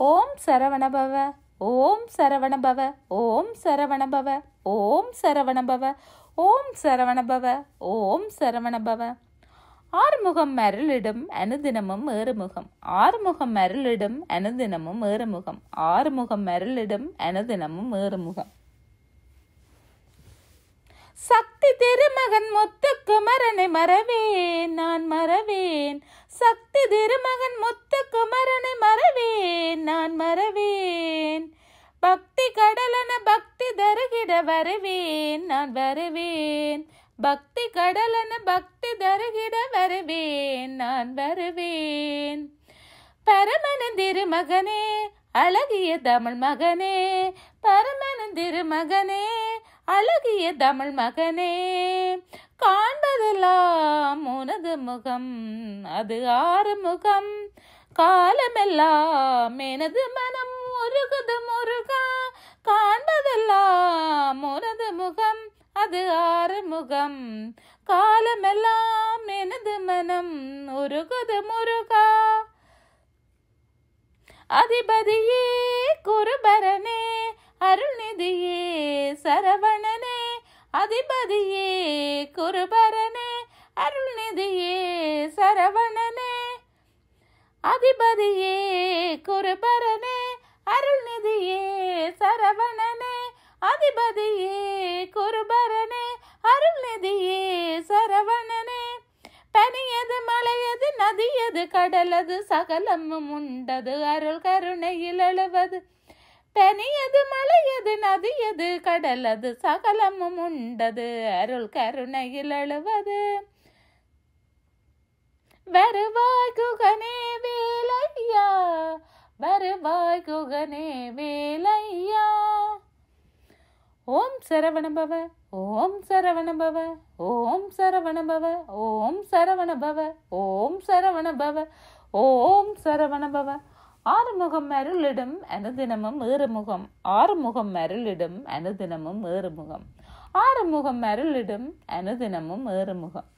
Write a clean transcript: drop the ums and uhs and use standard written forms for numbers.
ஓம் சரவணபவ, ஓம் சரவணபவ, ஓம் சரவணபவ, ஓம் சரவணபவ, ஓம் சரவணபவ, ஓம் சரவணபவ. ஆறுமுகம் அருளிடும் அனுதினமும் ஏறுமுகம், ஆறுமுகம் அருளிடும் அனுதினமும் ஏறுமுகம், ஆறுமுகம் அருளிடும் அனுதினமும் ஏறுமுகம். சக்தி திருமகன் முத்துக்குமரனை மறவேன் நான் மறவேன், சக்தி திருமகன் முத்துக்குமரனை மறவேன் நான் மறவேன். பக்தி கடலன பக்தி தருகிட வருவேன் நான் வருவேன், பக்தி கடலன பக்தி தருகிட வருவேன் நான் வருவேன். பரமனின் திருமகனே அழகிய தமிழ் மகனே, பரமனின் திருமகனே அழகிய தமிழ் மகனே, காண்பதெல்லாம் உனது முகம் அது ஆறுமுகம், காலமெல்லாம் எனது மனம் முருகுது முருகா, காண்பதெல்லாம் உனது முகம் அது ஆறுமுகம், காலமெல்லாம் எனது மனம் உருகுது முருகா. அதிபதியே குருபரனே அருள்நிதியே சரவணனே, அதிபதியே குருபரனே அருள்நிதியே சரவணனே, அதிபதியே குருபரனே அருள்நிதியே சரவணனே, அதிபதியே குருபரனே அருள்நிதியே சரவணனே. பனியது மலையது நதியது கடலது சகலமும் உண்டது அருள் கருணையில் எழுவது, பனியது மலையது நதியது கடலது சகலமும் உண்டது அருள் கருணையில் எழுவது. வருவாய் குகனே வேலையா, வருவாய் குகனே வேலையா. ஓம் சரவணபவ, ஓம் சரவணபவ, ஓம் சரவணபவ, ஓம் சரவணபவ, ஓம் சரவணபவ, ஓம் சரவணபவ. ஆறுமுகம் அருளிடும் அனுதினமும் ஏறுமுகம், ஆறுமுகம் அருளிடும் அனுதினமும் ஏறுமுகம், ஆறுமுகம் அருளிடும் அனுதினமும் ஏறுமுகம்.